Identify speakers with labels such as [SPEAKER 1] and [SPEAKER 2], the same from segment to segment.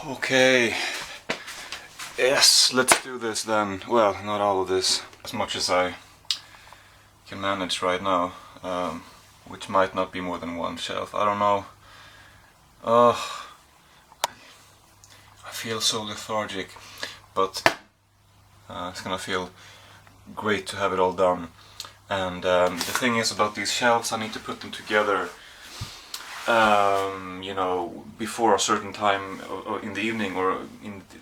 [SPEAKER 1] Okay, yes, let's do this then. Well, not all of this, as much as I can manage right now, which might not be more than one shelf, I don't know. I feel so lethargic, but it's gonna feel great to have it all done. And the thing is about these shelves, I need to put them together you know, before a certain time or in the evening or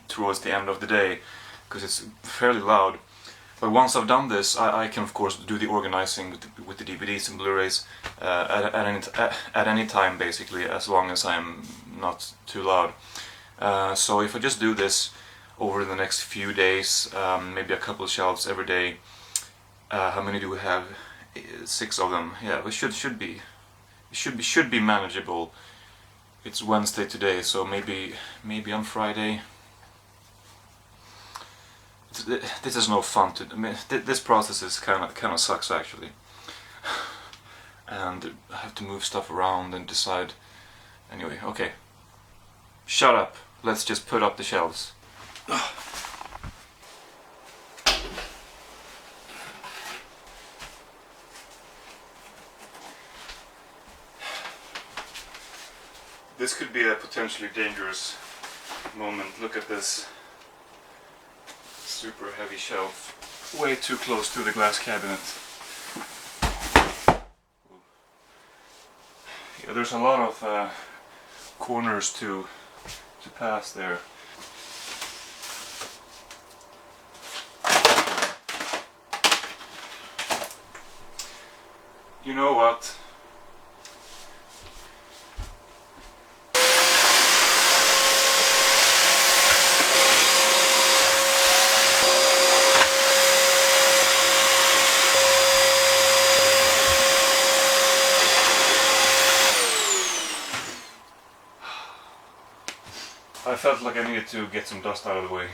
[SPEAKER 1] towards the end of the day, because it's fairly loud. But once I've done this, I can of course do the organizing with the DVDs and Blu-rays at any time, basically, as long as I'm not too loud. So if I just do this over the next few days, maybe a couple of shelves every day. How many do we have? 6 of them. Yeah, we should be manageable. It's Wednesday today, so maybe on Friday. This is no fun to. I mean, this process is kind of sucks actually, and I have to move stuff around and decide. Anyway, okay. Shut up. Let's just put up the shelves. This could be a potentially dangerous moment. Look at this super heavy shelf, way too close to the glass cabinet. Yeah, there's a lot of corners to pass there. You know what? I felt like I needed to get some dust out of the way.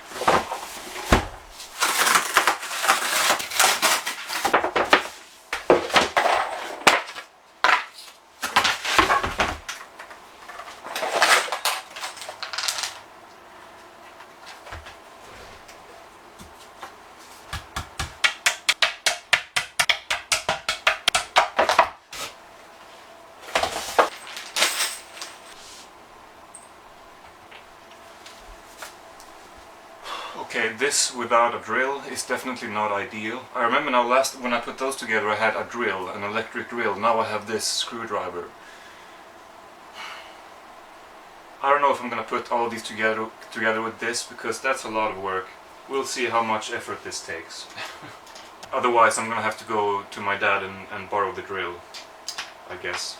[SPEAKER 1] Okay, this without a drill is definitely not ideal. I remember now when I put those together I had a drill, an electric drill. Now I have this screwdriver. I don't know if I'm gonna put all of these together with this, because that's a lot of work. We'll see how much effort this takes. Otherwise I'm gonna have to go to my dad and borrow the drill, I guess.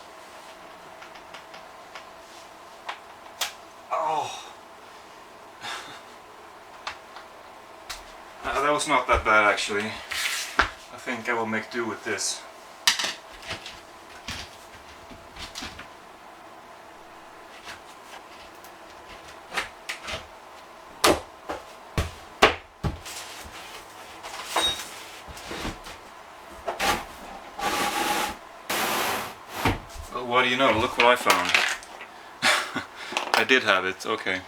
[SPEAKER 1] Oh! That was not that bad actually. I think I will make do with this. Well, what do you know? Look what I found. I did have it, okay.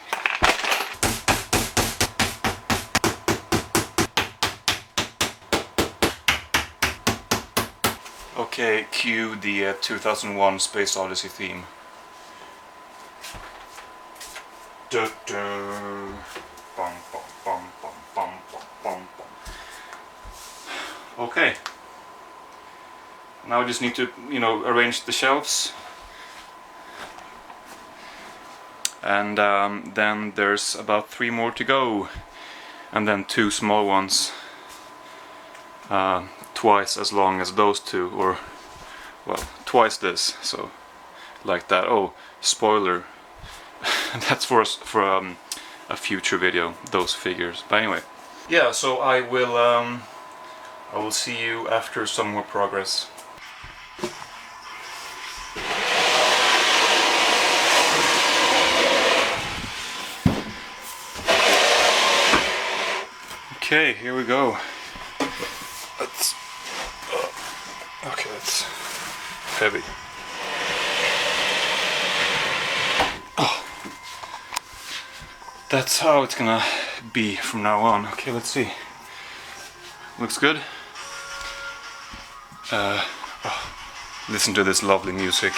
[SPEAKER 1] Okay, cue the 2001 Space Odyssey theme. Bum, bum, bum, bum, bum, bum, bum. Okay. Now I just need to, you know, arrange the shelves. And then there's about 3 more to go. And then 2 small ones. Twice as long as those 2, or well, twice this, so like that. Oh, spoiler. That's for a future video, those figures. But anyway, yeah, so I will see you after some more progress. Okay, here we go. Okay, that's heavy. Oh. that's how it's gonna be from now on. Okay, let's see. Looks good. Listen to this lovely music.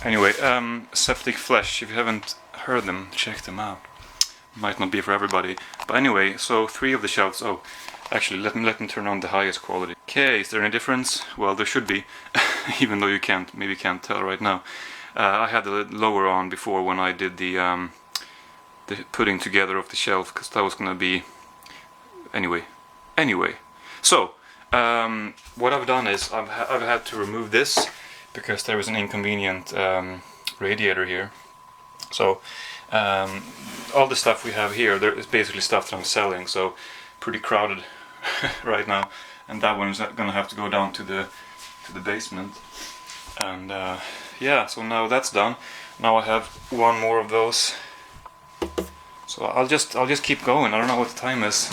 [SPEAKER 1] Anyway, Septic Flesh, if you haven't heard them, check them out. Might not be for everybody. But anyway, so 3 of the shelves. Oh, actually, let me turn on the highest quality. Okay, is there any difference? Well, there should be, even though you maybe can't tell right now. I had the lower on before when I did the putting together of the shelf, because that was gonna be... Anyway. So, what I've done is I've had to remove this, because there was an inconvenient radiator here. So all the stuff we have here, there is basically stuff that I'm selling, so pretty crowded right now. And that one is gonna have to go down to the basement. And yeah, so now that's done. Now I have 1 more of those. So I'll just keep going. I don't know what the time is.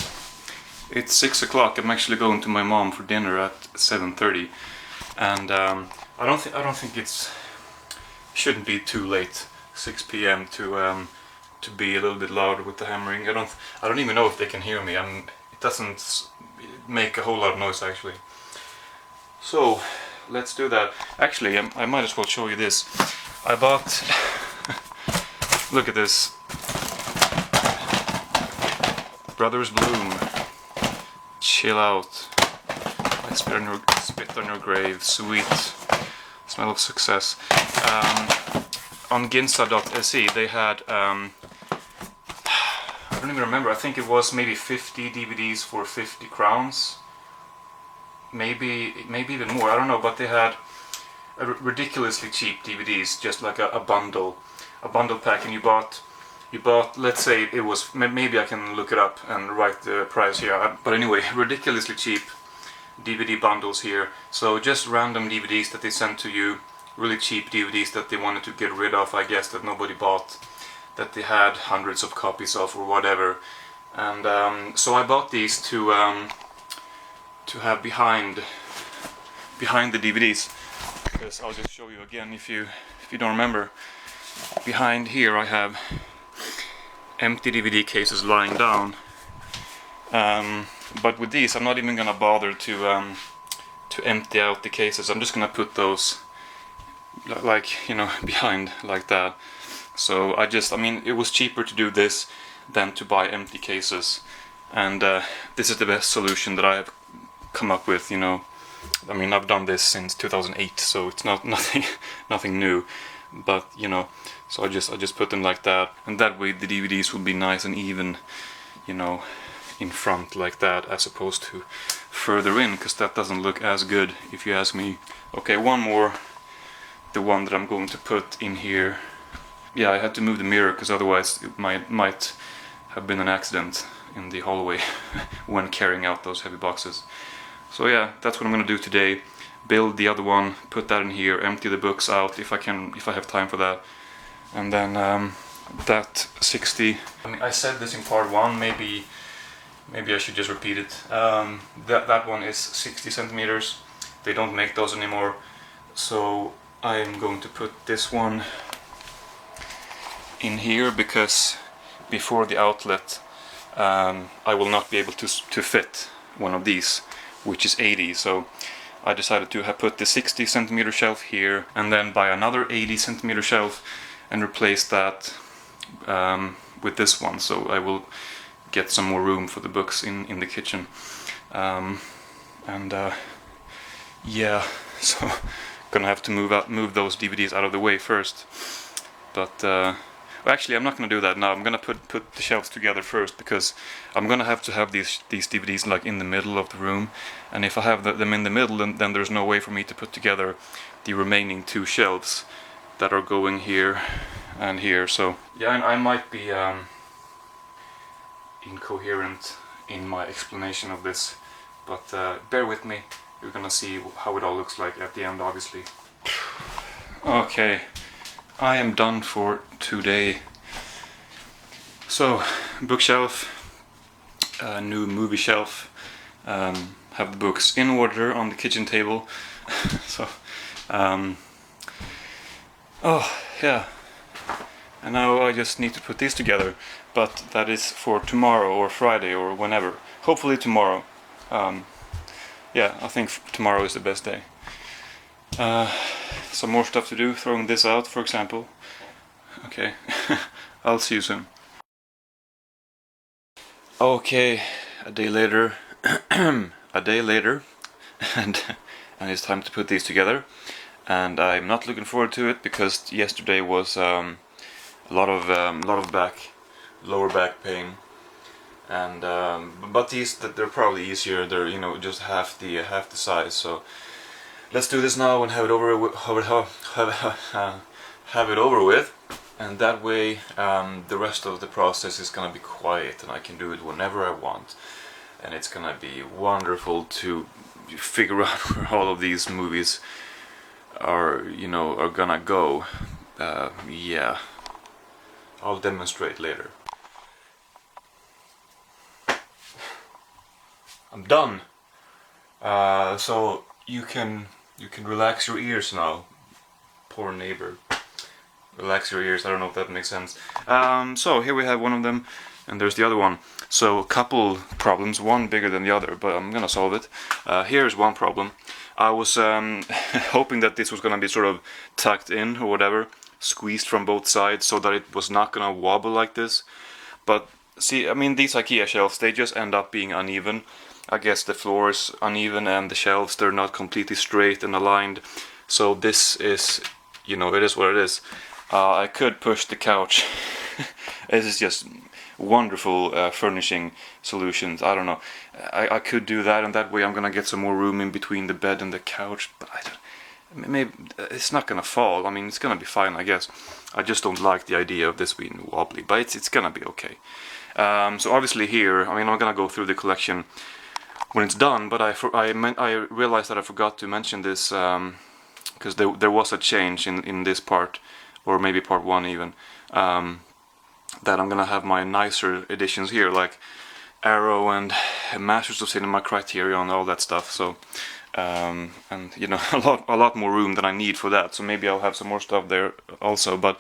[SPEAKER 1] It's 6 o'clock. I'm actually going to my mom for dinner at 7:30, and I don't think shouldn't be too late, 6 p.m. to be a little bit louder with the hammering. I don't even know if they can hear me. It doesn't make a whole lot of noise actually. So let's do that. Actually, I might as well show you this. I bought. Look at this. Brothers Bloom. Chill out. I spit on your grave. Sweet. Smell of success. On Ginza.se they had, I don't even remember, I think it was maybe 50 DVDs for 50 crowns. Maybe even more, I don't know, but they had ridiculously cheap DVDs, just like a bundle pack, and you bought, let's say it was, maybe I can look it up and write the price here, but anyway, ridiculously cheap DVD bundles here. So just random DVDs that they sent to you, really cheap DVDs that they wanted to get rid of, I guess, that nobody bought, that they had hundreds of copies of or whatever. And so I bought these to have behind the DVDs, because I'll just show you again if you don't remember. Behind here I have empty DVD cases lying down. But with these, I'm not even gonna bother to empty out the cases. I'm just gonna put those, like, you know, behind like that. So I mean, it was cheaper to do this than to buy empty cases, and this is the best solution that I have come up with. You know, I mean, I've done this since 2008, so it's nothing new. But you know, so I just put them like that, and that way the DVDs will be nice and even, you know, in front like that, as opposed to further in, because that doesn't look as good, if you ask me. Okay, one more, the one that I'm going to put in here. Yeah, I had to move the mirror, because otherwise it might have been an accident in the hallway when carrying out those heavy boxes. So yeah, that's what I'm going to do today. Build the other one, put that in here, empty the books out if I have time for that, and then that 60. I mean, I said this in part 1, maybe I should just repeat it. That one is 60 centimeters. They don't make those anymore, so I'm going to put this one in here, because before the outlet I will not be able to fit one of these, which is 80. So I decided to have put the 60 centimeter shelf here, and then buy another 80 centimeter shelf and replace that with this one. So I will get some more room for the books in the kitchen. Yeah, so gonna have to move those DVDs out of the way first. But well, actually, I'm not gonna do that now. I'm gonna put the shelves together first, because I'm gonna have to have these DVDs like in the middle of the room, and if I have them in the middle, then there's no way for me to put together the remaining 2 shelves that are going here and here. So yeah, I might be incoherent in my explanation of this, but bear with me. you're gonna see how it all looks like at the end, obviously. Okay, I am done for today. So, bookshelf, new movie shelf, have the books in order on the kitchen table. So, oh yeah, and now I just need to put these together, but that is for tomorrow or Friday or whenever. Hopefully tomorrow. Yeah, I think tomorrow is the best day. Some more stuff to do, throwing this out for example. Okay, I'll see you soon. Okay, a day later, a day later, and it's time to put these together. And I'm not looking forward to it because yesterday was a lot of lower back pain, and but these they're probably easier. They're, you know, just half the size. So let's do this now and have it over with. Have it over with. And that way the rest of the process is gonna be quiet and I can do it whenever I want, and it's gonna be wonderful to figure out where all of these movies are, you know, are gonna go. Yeah, I'll demonstrate later. I'm done. So you can relax your ears now. Poor neighbor. Relax your ears, I don't know if that makes sense. So here we have one of them, and there's the other one. So a couple problems, one bigger than the other, but I'm gonna solve it. Here's one problem. I was hoping that this was gonna be sort of tucked in or whatever, squeezed from both sides so that it was not gonna wobble like this. But see, I mean, these IKEA shelves, they just end up being uneven. I guess the floor is uneven and the shelves, they're not completely straight and aligned. So this is, you know, it is what it is. I could push the couch. This is just wonderful furnishing solutions. I don't know. I could do that, and that way I'm gonna get some more room in between the bed and the couch. But I don't. Maybe it's not gonna fall. I mean, it's gonna be fine, I guess. I just don't like the idea of this being wobbly, but it's gonna be okay. So obviously here, I mean, I'm gonna go through the collection when it's done. But I realized that I forgot to mention this because there was a change in this part. Or maybe part one even, that I'm gonna have my nicer editions here, like Arrow and Masters of Cinema, Criterion, all that stuff. So, and you know, a lot more room than I need for that. So maybe I'll have some more stuff there also. But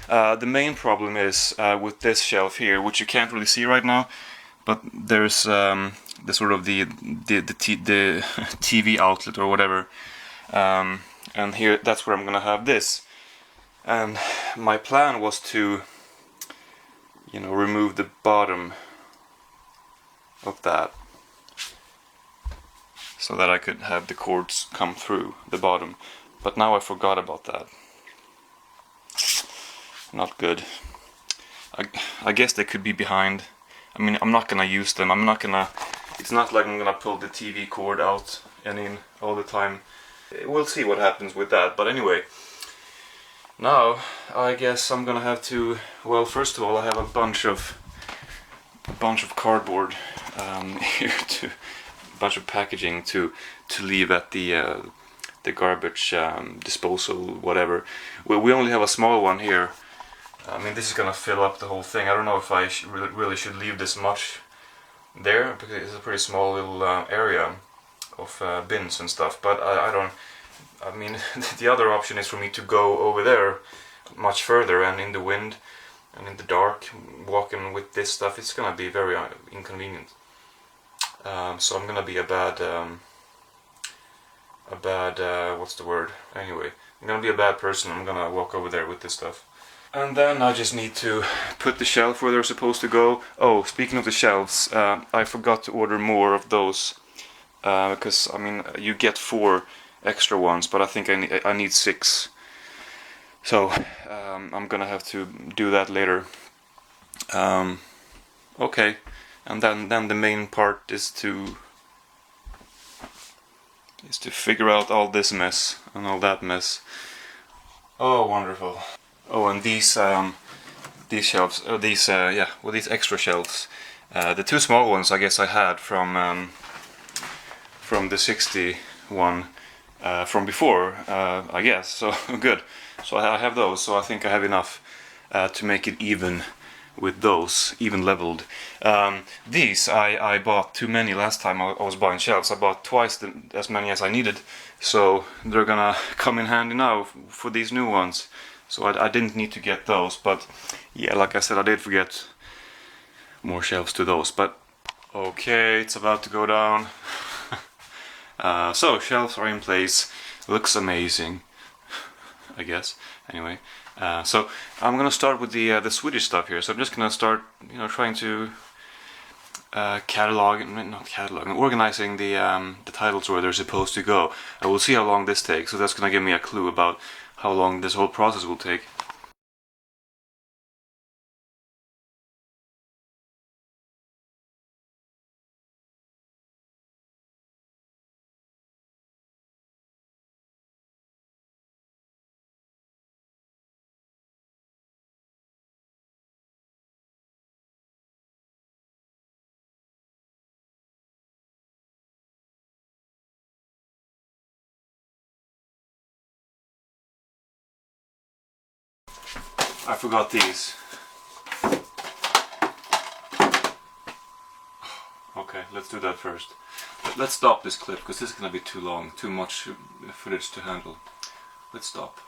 [SPEAKER 1] the main problem is with this shelf here, which you can't really see right now. But there's the sort of the TV outlet or whatever, and here that's where I'm gonna have this. And my plan was to, you know, remove the bottom of that so that I could have the cords come through the bottom. But now I forgot about that. Not good. I guess they could be behind. I mean, I'm not gonna use them. It's not like I'm gonna pull the TV cord out and in all the time. We'll see what happens with that. But anyway. Now, I guess I'm gonna have to. Well, first of all, I have a bunch of cardboard here, a bunch of packaging to leave at the garbage disposal, whatever. We only have a small one here. I mean, this is gonna fill up the whole thing. I don't know if I really should leave this much there because it's a pretty small little area of bins and stuff. But I don't. I mean, the other option is for me to go over there much further and in the wind and in the dark, walking with this stuff, it's gonna be very inconvenient. So I'm gonna be a bad, what's the word? Anyway, I'm gonna be a bad person. I'm gonna walk over there with this stuff. And then I just need to put the shelf where they're supposed to go. Oh, speaking of the shelves, I forgot to order more of those because, I mean, you get 4 extra ones, but I think I need 6. So I'm gonna have to do that later. Okay, and then the main part is to figure out all this mess and all that mess. Oh, wonderful. Oh, and these shelves, these extra shelves. The 2 small ones I guess I had from the 60 one from before, I guess. So good. So I have those. So I think I have enough to make it even with those, even leveled. These I bought too many last time I was buying shelves. I bought twice as many as I needed, so they're gonna come in handy now for these new ones. So I didn't need to get those, but yeah, like I said, I did forget more shelves to those. But okay, it's about to go down. So shelves are in place. Looks amazing, I guess. Anyway, so I'm gonna start with the Swedish stuff here. So I'm just gonna start, trying to organizing the titles where they're supposed to go. I will see how long this takes. So that's gonna give me a clue about how long this whole process will take. I forgot these. Okay, let's do that first. Let's stop this clip because this is gonna be too long, too much footage to handle. Let's stop.